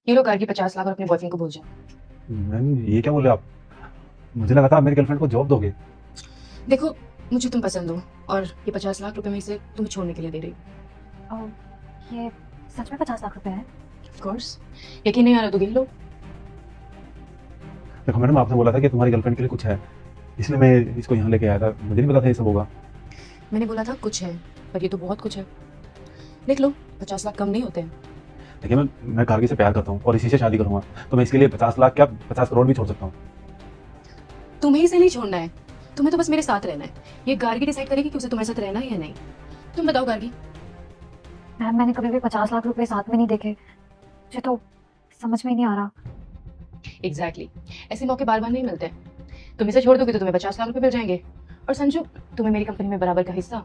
ये लो कार की 50 लाख और अपने बॉयफ्रेंड को भूल जाओ। मैम ये क्या बोले आप? मुझे लगा था आप मेरी गर्लफ्रेंड को जॉब दोगे। देखो मुझे तुम पसंद हो और ये 50 लाख रुपए में इसे तुम्हें छोड़ने के लिए दे रही हूँ। और ये सच में 50 लाख रुपए हैं? ऑफ कोर्स, यकीन नहीं आ रहा तो गिन लो। देखो मैडम, आपने बोला था कि तुम्हारी गर्लफ्रेंड के लिए कुछ है, इसलिए मैं इसको यहाँ लेके आया था। मुझे नहीं पता था ये सब होगा। मैंने बोला था कुछ है, पर ये तो बहुत कुछ है। देख लो 50 लाख कम नहीं होते हैं। देखिए मैं कारगिल से प्यार करता हूँ और इसी से शादी करूंगा, तो मैं इसके लिए 50 लाख क्या 50 करोड़ भी छोड़ सकता हूँ। तुम्हें इसे नहीं छोड़ना है, तुम्हें तो बस मेरे साथ रहना है। ये गार्गी डिसाइड करेगी कि उसे तुम्हारे साथ रहना है या नहीं। तुम बताओ गार्गी। मैम मैंने कभी भी 50 लाख रुपए साथ में नहीं देखे, मुझे तो समझ में ही नहीं आ रहा। एग्जैक्टली ऐसे मौके बार बार नहीं मिलते। तुम इसे छोड़ दोगे तो तुम्हें 50 लाख रुपए मिल जाएंगे। और संजू, तुम्हें मेरी कंपनी में बराबर का हिस्सा।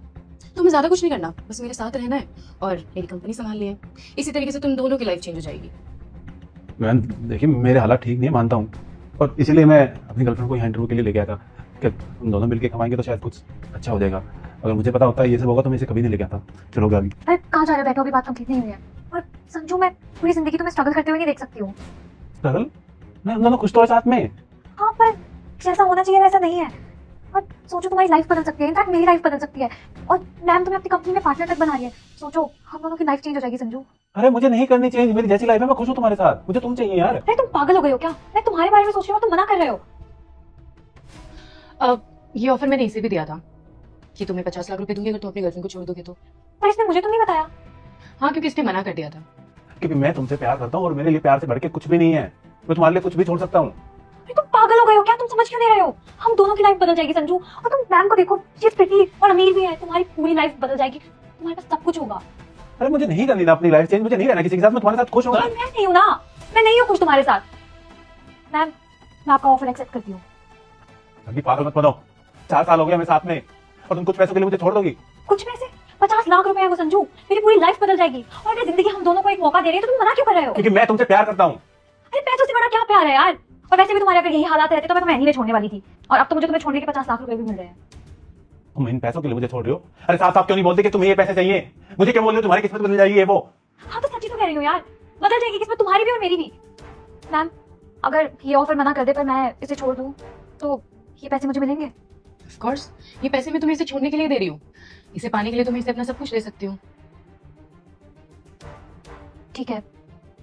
तुम्हें ज्यादा कुछ नहीं करना, बस मेरे साथ रहना है और मेरी कंपनी संभालनी है। इसी तरीके से तुम दोनों की लाइफ चेंज हो जाएगी। मैम देखिए, मेरे हालात ठीक नहीं है, मानता हूँ, और इसीलिए मैं अपनी गर्लफ्रेंड को यहाँ इंटरव्यू के लिए लेके आया था कि हम दोनों मिलकर कमाएंगे तो शायद कुछ अच्छा हो जाएगा। अगर मुझे पता होता है ये सब होगा तो मैं इसे कभी नहीं लेके आता। चलो गाड़ी। अरे कहाँ जा रहे हो? बैठो, अभी बात कंप्लीट नहीं हुई है। और संजू, मैं पूरी जिंदगी तुम्हें स्ट्रगल करते हुए नहीं देख सकती हूँ। स्ट्रगल? मैं हम दोनों खुश तो है साथ में। हाँ, पर जैसा होना चाहिए वैसा नहीं है। और सोचो, तुम्हारी लाइफ बदल सकती है, इनफैक्ट मेरी लाइफ बदल सकती है। और मैम तुम्हें अपनी कंपनी में पार्टनर तक बना रही है। सोचो, हम दोनों की लाइफ चेंज हो जाएगी संजू। अरे मुझे नहीं करनी चाहिए, मेरी जैसी लाइफ है, मैं खुश हूँ तुम्हारे साथ। मुझे तुम चाहिए यार। अरे तुम पागल हो गए हो क्या? मैं तुम्हारे बारे में सोच रही हूँ, तुम मना कर रहे हो। अब ये ऑफर मैंने इसे भी दिया था कि तुम्हें 50 लाख रुपए दूंगी अगर तुम अपनी गर्लफ्रेंड को छोड़ दोगे तो। पर इसने मुझे तो नहीं बताया। हाँ, क्योंकि इसने मना कर दिया था। क्योंकि मैं तुमसे प्यार करता हूँ और मेरे लिए प्यार से बढ़ के कुछ भी नहीं है। मैं तुम्हारे लिए कुछ भी छोड़ सकता हूँ। अरे तुम पागल हो गए हो क्या? तुम समझ क्यों नहीं रहे हो? हम दोनों की लाइफ बदल जाएगी संजू। और तुम मैम को देखो, शी इज प्रिटी और अमीर भी है। तुम्हारी पूरी लाइफ बदल जाएगी, तुम्हारे पास सब कुछ होगा। अरे मुझे नहीं करनी ना अपनी लाइफ चेंज, मुझे नहीं रहना किसी के साथ, मैं तुम्हारे साथ खुश हूँ। मैं नहीं हूँ ना, मैं नहीं हूँ खुश तुम्हारे साथ। मैम, मैं आपका ऑफर एक्सेप्ट करती हूँ। अभी पागल मत बनाओ। 4 साल हो गए हमें साथ में और तुम कुछ पैसों के लिए मुझे छोड़ दोगी? कुछ पैसे? 50 लाख रुपए है वो संजू, मेरी पूरी लाइफ बदल जाएगी। और अगर जिंदगी हम दोनों को एक मौका दे रही है तो तुम मना क्यों कर रहे हो? क्योंकि मैं तुमसे प्यार करता हूँ। अरे पैसों से बड़ा क्या प्यार है यार। और वैसे भी तुम्हारे अगर यही हालात रहते तो मैं तुम्हें नहीं छोड़ने वाली थी। और अब तो मुझे तुम्हें छोड़ने के 50 लाख रुपए भी मिल रहे हैं। तुम इन पैसों के लिए मुझे छोड़ रहे हो? अरे साफ साफ क्यों नहीं बोलते कि तुम्हें ये पैसे चाहिए? मुझे क्या बोल रहे हो, तुम्हारी किस्मत बदल जाएगी? ये वो हाँ तो सच्ची तो कह रही हूँ यार, बदल जाएगी किस्मत तुम्हारी भी और मेरी भी। मैम, अगर ये ऑफर मना कर दे पर मैं इसे छोड़ दूँ तो ये पैसे मुझे मिलेंगे? ऑफ कोर्स, ये पैसे मैं तुम्हें इसे छोड़ने के लिए दे रही हूँ। इसे पाने के लिए तुम्हें इसे अपना सब कुछ दे सकती हूँ। ठीक है,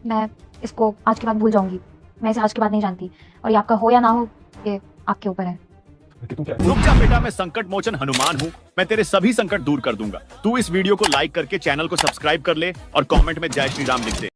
मैं इसको आज के बाद भूल जाऊंगी। मैं इसे आज के बाद नहीं जानती, और ये आपका हो या ना हो ये आपके ऊपर है। कि तुम क्या रुक जा बेटा, मैं संकट मोचन हनुमान हूँ। मैं तेरे सभी संकट दूर कर दूंगा। तू इस वीडियो को लाइक करके चैनल को सब्सक्राइब कर ले और कमेंट में जय श्री राम लिख दे।